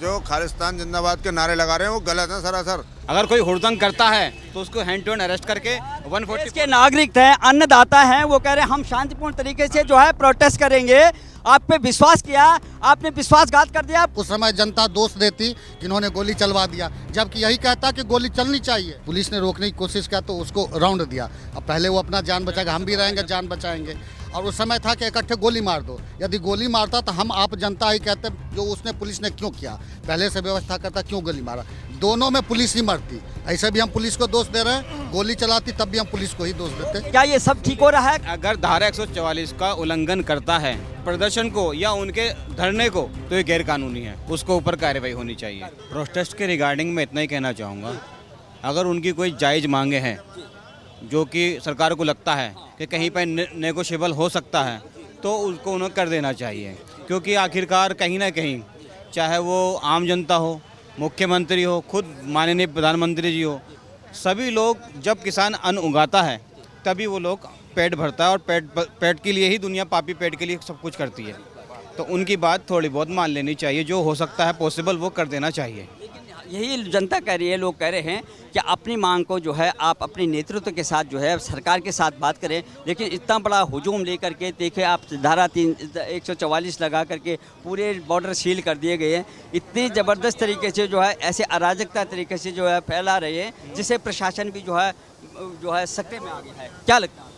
जो खालिस्तान जिंदाबाद के नारे लगा रहे हैं वो गलत है सरासर। अगर कोई हुड़दंग करता है तो उसको हैंड टू हैंड अरेस्ट करके 140 के नागरिक हैं, अन्नदाता हैं, वो कह रहे हैं हम शांतिपूर्ण तरीके से जो है प्रोटेस्ट करेंगे। आप पे विश्वास किया, आपने विश्वासघात कर दिया। उस समय जनता दोष देती कि इन्होंने गोली चलवा दिया, जबकि यही कहता कि गोली चलनी चाहिए। पुलिस ने रोकने की कोशिश किया तो उसको राउंड दिया। अब पहले वो अपना जान बचाएगा, हम भी रहेंगे, जान बचाएंगे। और उस समय था कि इकट्ठे गोली मार दो। यदि गोली मारता तो हम आप जनता ही कहते जो उसने पुलिस ने क्यों किया, पहले से व्यवस्था करता, क्यों गोली मारा। दोनों में पुलिस ही मरती। ऐसे भी हम पुलिस को दोष दे रहे हैं, गोली चलाती तब भी हम पुलिस को ही दोष देते। क्या ये सब ठीक हो रहा है? अगर धारा 144 का उल्लंघन करता है प्रदर्शन को या उनके धरने को तो ये गैर कानूनी है, उसको ऊपर कार्रवाई होनी चाहिए। प्रोटेस्ट के रिगार्डिंग में इतना ही कहना चाहूँगा, अगर उनकी कोई जायज़ मांगे हैं जो कि सरकार को लगता है कि कहीं पर नेगोशिएबल हो सकता है तो उसको उन्हें कर देना चाहिए। क्योंकि आखिरकार कहीं ना कहीं चाहे वो आम जनता हो, मुख्यमंत्री हो, खुद माननीय प्रधानमंत्री जी हो, सभी लोग जब किसान अन्न उगाता है तभी वो लोग पेट भरता है। और पेट के लिए ही दुनिया, पापी पेट के लिए सब कुछ करती है। तो उनकी बात थोड़ी बहुत मान लेनी चाहिए, जो हो सकता है पॉसिबल वो कर देना चाहिए। यही जनता कह रही है, लोग कह रहे हैं कि अपनी मांग को जो है आप अपने नेतृत्व के साथ जो है सरकार के साथ बात करें। लेकिन इतना बड़ा हुजूम लेकर के देखें आप, धारा 144 लगा करके पूरे बॉर्डर सील कर दिए गए हैं। इतनी ज़बरदस्त तरीके से जो है ऐसे अराजकता तरीके से जो है फैला रहे हैं, जिससे प्रशासन भी जो है सकते में आ गया है। क्या लगता है?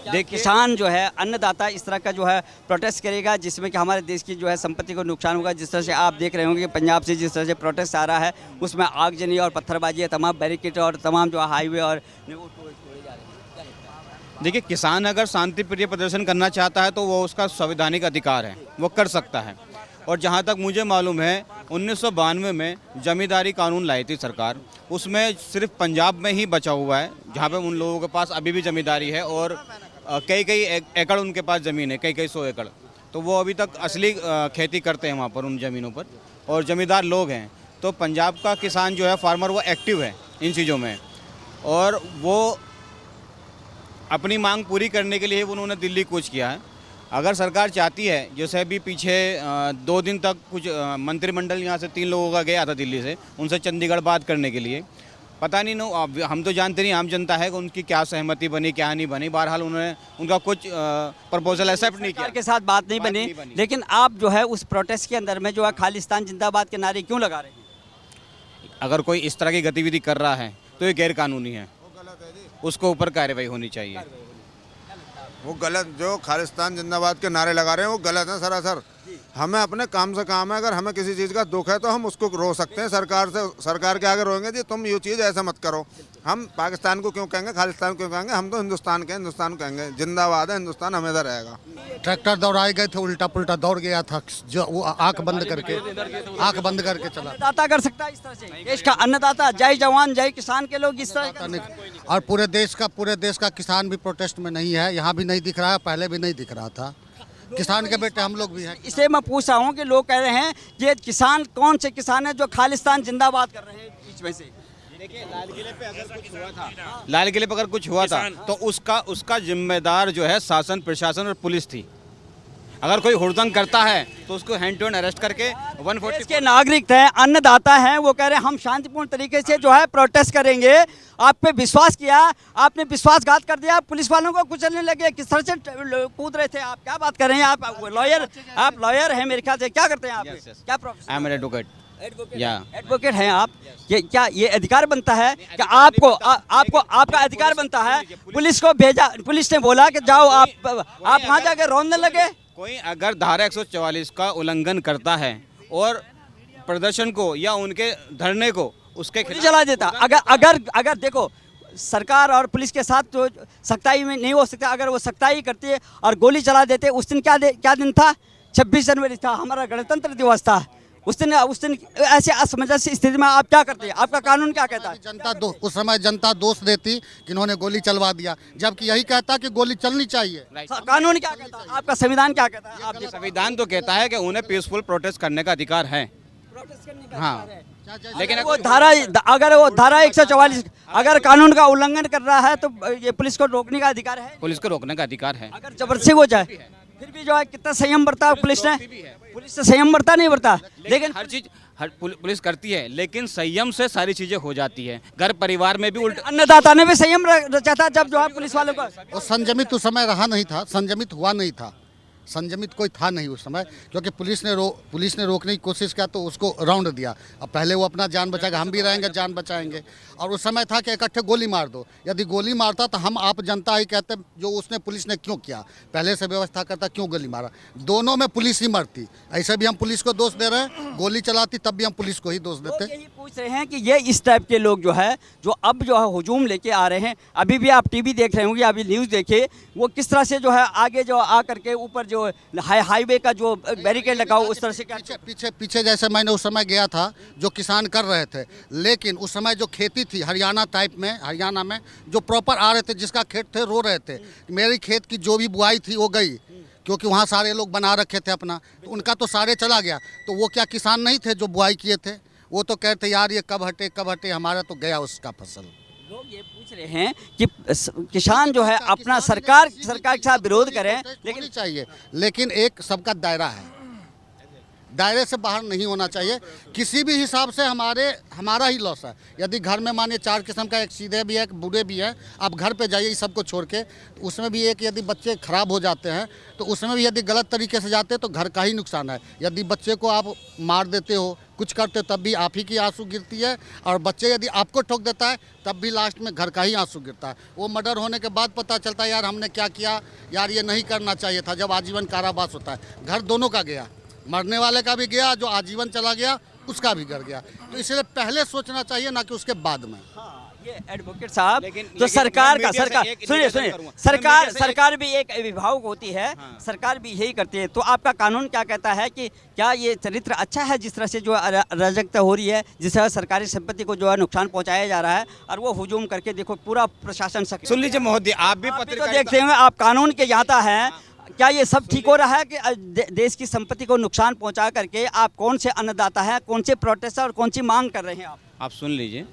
देखिए, किसान जो है, अन्नदाता इस तरह का जो है प्रोटेस्ट करेगा जिसमें कि हमारे देश की जो है संपत्ति को नुकसान होगा। जिस तरह से आप देख रहे होंगे कि पंजाब से जिस तरह से प्रोटेस्ट आ रहा है, उसमें आगजनी और पत्थरबाजी है, तमाम बैरिकेड और तमाम जो हाईवे और तोड़े जा रहे हैं। देखिए, किसान अगर शांतिप्रिय प्रदर्शन करना चाहता है तो वो उसका संवैधानिक अधिकार है, वो कर सकता है। और जहाँ तक मुझे मालूम है 1992 में जमींदारी कानून लाई थी सरकार, उसमें सिर्फ पंजाब में ही बचा हुआ है जहाँ पे उन लोगों के पास अभी भी जमींदारी है और कई एकड़ उनके पास ज़मीन है, कई 100 एकड़। तो वो अभी तक असली खेती करते हैं वहाँ पर, उन ज़मीनों पर, और ज़मींदार लोग हैं। तो पंजाब का किसान जो है, फार्मर, वो एक्टिव है इन चीज़ों में, और वो अपनी मांग पूरी करने के लिए उन्होंने दिल्ली कूच किया है। अगर सरकार चाहती है, जैसे अभी पीछे 2 दिन तक कुछ मंत्रिमंडल यहाँ से 3 लोगों का गया था दिल्ली से, उनसे चंडीगढ़ बात करने के लिए, पता नहीं हम तो जानते नहीं, आम जनता है कि उनकी क्या सहमति बनी, क्या नहीं बनी। बहरहाल उन्होंने उनका कुछ प्रपोजल एक्सेप्ट नहीं किया, सरकार के साथ बात नहीं बनी। लेकिन आप जो है उस प्रोटेस्ट के अंदर में जो है खालिस्तान जिंदाबाद के नारे क्यों लगा रहे हैं? अगर कोई इस तरह की गतिविधि कर रहा है तो ये गैर कानूनी है, उसको ऊपर कार्रवाई होनी चाहिए। वो गलत, जो खालिस्तान जिंदाबाद के नारे लगा रहे हैं वो गलत है सरासर। हमें अपने काम से काम है, अगर हमें किसी चीज़ का दुख है तो हम उसको रो सकते हैं सरकार से। सरकार के आगे रोएंगे जी तुम ये चीज़ ऐसा मत करो। हम पाकिस्तान को क्यों कहेंगे, खालिस्तान क्यों कहेंगे? हम तो हिंदुस्तान के, हिंदुस्तान को कहेंगे। जिंदाबाद है हिंदुस्तान, हमेशा रहेगा। ट्रैक्टर दौड़ाए गए थे, उल्टा पुल्टा दौड़ गया था, जो वो आंख बंद करके चला। अन्नदाता कर सकता है इस तरह से, देश का अन्नदाता, जय जवान जय किसान के लोग इस तरह। और पूरे देश का किसान भी प्रोटेस्ट में नहीं है, यहाँ भी नहीं दिख रहा है, पहले भी नहीं दिख रहा था। किसान के बेटे हम लोग भी हैं। इसलिए मैं पूछ रहा हूँ कि लोग कह रहे हैं ये किसान कौन से किसान है जो खालिस्तान जिंदाबाद कर रहे हैं बीच में से? देखिए, लाल किले पे अगर कुछ हुआ था तो उसका जिम्मेदार जो है शासन, प्रशासन और पुलिस थी। अगर कोई हुड़दंग करता है तो उसको हैंड टू हैंड अरेस्ट करके 140 के नागरिक हैं, अन्नदाता हैं, वो कह रहे हैं हम शांतिपूर्ण तरीके से जो है प्रोटेस्ट करेंगे। आप पे विश्वास किया, आपने विश्वासघात कर दिया, पुलिस वालों को कुचलने लगे, किस तरह से कूद रहे थे। आप क्या बात कर रहे हैं? आप लॉयर हैं मेरे ख्याल से, क्या करते हैं आप? क्या profession? I am an advocate. Advocate हैं आप? ये अधिकार बनता है कि आपका अधिकार बनता है? पुलिस को भेजा, पुलिस ने बोला कि जाओ, आप वहाँ जाके रोने लगे। कोई अगर धारा 144 का उल्लंघन करता है और प्रदर्शन को या उनके धरने को उसके खिलाफ चला देता, अगर देखो सरकार और पुलिस के साथ तो सख्ताई में नहीं हो सकता। अगर वो सख्ताई करती है और गोली चला देते, उस दिन क्या दिन था? 26 जनवरी था, हमारा गणतंत्र दिवस था। उस दिन ऐसे असमंजस स्थिति में आप क्या करते हैं? आपका कानून क्या कहता है? उस समय जनता दोष देती कि इन्होंने गोली चलवा दिया, जबकि यही कहता कि गोली चलनी चाहिए। कानून क्या कहता है? आपका संविधान क्या कहता है? आप संविधान तो कहता है कि उन्हें पीसफुल प्रोटेस्ट करने का अधिकार है। हाँ, लेकिन वो धारा 144 अगर कानून का उल्लंघन कर रहा है तो ये पुलिस को रोकने का अधिकार है। पुलिस को रोकने का अधिकार है। अगर जबरदस्ती हो जाए फिर भी जो है कितना संयम बरता पुलिस ने? पुलिस से संयम बरता नहीं बरता? लेकिन हर पुलिस करती है, लेकिन संयम से सारी चीजें हो जाती है। घर परिवार में भी उल्टा अन्नदाता ने भी संयम रचा था जब जो है पुलिस वालों का। और संयमित उस समय रहा नहीं था, संयमित हुआ नहीं था, संयमित कोई था नहीं उस समय, क्योंकि पुलिस ने रोकने की कोशिश किया तो उसको राउंड दिया। अब पहले वो अपना जान बचाएगा, हम भी रहेंगे जान बचाएंगे। और उस समय था कि इकट्ठे गोली मार दो, यदि गोली मारता तो हम आप जनता ही कहते जो उसने पुलिस ने क्यों किया, पहले से व्यवस्था करता क्यों गोली मारा। दोनों में पुलिस ही मरती, ऐसे भी हम पुलिस को दोष दे रहे हैं, गोली चलाती तब भी हम पुलिस को ही दोष देते। यही पूछ रहे हैं कि ये इस टाइप के लोग जो है जो अब जो है हुजूम लेके आ रहे हैं, अभी भी आप टीवी देख रहे होंगे, अभी न्यूज़ देखिए वो किस तरह से जो है आगे जो आ करके ऊपर जो हाईवे का जो बैरिकेड लगा हो उस तरह से पीछे जैसे मैंने उस समय गया था जो किसान कर रहे थे, लेकिन उस समय जो खेती थी हरियाणा टाइप में, हरियाणा में जो प्रॉपर आ रहे थे, जिसका खेत थे रो रहे थे, मेरी खेत की जो भी बुआई थी वो गई, क्योंकि वहाँ सारे लोग बना रखे थे अपना, तो उनका तो सारे चला गया। तो वो क्या किसान नहीं थे जो बुआई किए थे, वो तो कहते यार ये कब हटे, हमारा तो गया उसका फसल। लोग ये पूछ रहे हैं कि किसान जो है अपना सरकार के साथ विरोध करें, लेकिन चाहिए, लेकिन एक सबका दायरा है, दायरे से बाहर नहीं होना चाहिए। किसी भी हिसाब से हमारा ही लॉस है। यदि घर में मानिए 4 किस्म का, एक सीधे भी है, एक बूढ़े भी है, आप घर पे जाइए इस सबको छोड़ के, उसमें भी एक यदि बच्चे खराब हो जाते हैं तो उसमें भी यदि गलत तरीके से जाते हैं तो घर का ही नुकसान है। यदि बच्चे को आप मार देते हो, कुछ करते तब भी आप ही की आंसू गिरती है, और बच्चे यदि आपको ठोक देता है तब भी लास्ट में घर का ही आंसू गिरता है। वो मर्डर होने के बाद पता चलता है यार हमने क्या किया, यार ये नहीं करना चाहिए था, जब आजीवन कारावास होता है। घर दोनों का गया, मरने वाले का भी गया, जो आजीवन चला गया उसका भी घर गया। तो इसलिए पहले सोचना चाहिए, ना कि उसके बाद में। ये एडवोकेट साहब तो लेकिन सरकार मैं मीडिया से एक सुनिए निवेदन करूंगा। सरकार भी एक विभाग होती है, सरकार भी यही करती है। तो आपका कानून क्या कहता है कि क्या ये चरित्र अच्छा है जिस तरह से जो अराजकता हो रही है, जिस तरह सरकारी संपत्ति को जो है नुकसान पहुंचाया जा रहा है, और वो हुजूम करके देखो पूरा प्रशासन सुन लीजिए महोदय, आप भी तो पत्रकारिता देखते हैं, आप कानून के ज्ञाता हैं, क्या ये सब ठीक हो रहा है कि देश की संपत्ति को नुकसान पहुंचा करके आप कौन से अन्नदाता हैं, कौन से प्रोटेस्ट और कौन सी मांग कर रहे हैं आप सुन लीजिए।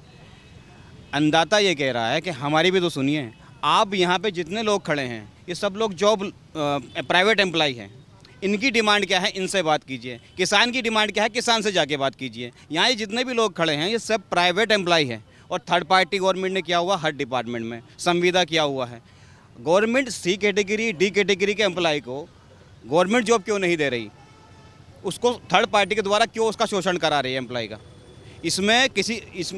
अन्नदाता ये कह रहा है कि हमारी भी तो सुनिए, आप यहाँ पे जितने लोग खड़े हैं ये सब लोग जॉब प्राइवेट एम्प्लॉय हैं, इनकी डिमांड क्या है इनसे बात कीजिए। किसान की डिमांड क्या है किसान से जाके बात कीजिए। यहाँ ये जितने भी लोग खड़े हैं ये सब प्राइवेट एम्प्लॉय हैं, और थर्ड पार्टी गवर्नमेंट ने किया हुआ हर डिपार्टमेंट में संविदा किया हुआ है। गवर्नमेंट सी कैटेगरी डी कैटेगरी के एम्प्लॉय को गवर्नमेंट जॉब क्यों नहीं दे रही, उसको थर्ड पार्टी के द्वारा क्यों उसका शोषण करा रही है एम्प्लॉय का। इसमें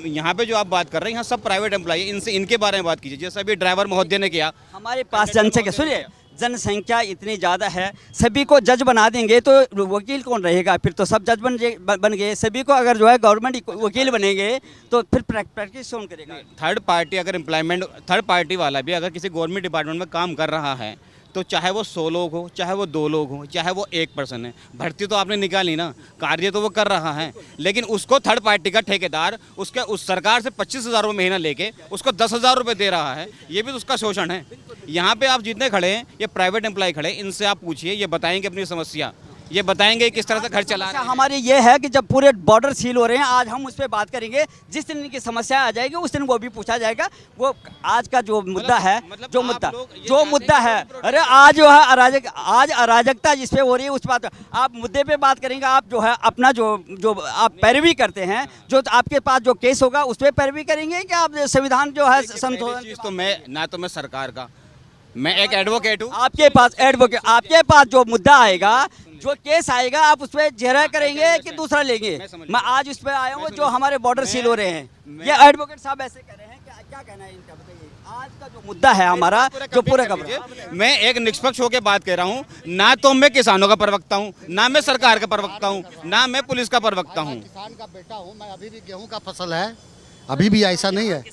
यहाँ पे जो आप बात कर रहे हैं यहाँ सब प्राइवेट एम्प्लॉय, इनसे इनके बारे में बात कीजिए, जैसे अभी ड्राइवर महोदय ने किया। हमारे पास जनसंख्या सुनिए, जनसंख्या इतनी ज़्यादा है, सभी को जज बना देंगे तो वकील कौन रहेगा, फिर तो सब जज बन गए। सभी को अगर जो है गवर्नमेंट वकील बनेंगे तो फिर प्रैक्टिस कौन करेगा। थर्ड पार्टी अगर एम्प्लॉयमेंट, थर्ड पार्टी वाला भी अगर किसी गवर्नमेंट डिपार्टमेंट में काम कर रहा है तो चाहे वो 100 लोग हो, चाहे वो 2 लोग हो, चाहे वो 1 पर्सन है, भर्ती तो आपने निकाली ना, कार्य तो वो कर रहा है, लेकिन उसको थर्ड पार्टी का ठेकेदार उसके उस सरकार से 25,000 रुपये महीना लेके उसको 10,000 रुपये दे रहा है। ये भी तो उसका शोषण है। यहाँ पे आप जितने खड़े हैं ये प्राइवेट एम्प्लॉय खड़े, इनसे आप पूछिए, ये बताएंगे अपनी समस्या, ये बताएंगे किस तरह से घर चला रहे हैं। हमारी ये है कि जब पूरे बॉर्डर सील हो रहे हैं, आज हम उस पर बात करेंगे, जिस दिन इनकी समस्या आ जाएगी उस दिन वो भी पूछा जाएगा। वो आज का जो मुद्दा है, जो मुद्दा है, अरे आज जो है आज अराजकता जिस पे हो रही है उस बात आप मुद्दे पे बात करेंगे। आप जो है अपना जो आप पैरवी करते हैं, जो आपके पास जो केस होगा उस पर पैरवी करेंगे कि आप संविधान जो है संशोधन। तो मैं सरकार का, मैं एक एडवोकेट हूँ। आपके पास जो मुद्दा आएगा, जो केस आएगा, आप उस पर जहरा करेंगे कि दूसरा लेंगे। मैं आज उस पर आया हूँ जो हमारे बॉर्डर सील हो रहे हैं, ये एडवोकेट साहब ऐसे कर रहे हैं, क्या कहना है इनका बताइए। आज का जो मुद्दा है हमारा जो पूरा का, मैं एक निष्पक्ष होकर बात कर रहा हूँ, ना तो मैं किसानों का प्रवक्ता हूँ, ना मैं सरकार का प्रवक्ता हूँ, ना मैं पुलिस का प्रवक्ता हूँ। किसान का बेटा हूँ मैं, अभी भी गेहूँ का फसल है, अभी भी ऐसा नहीं है।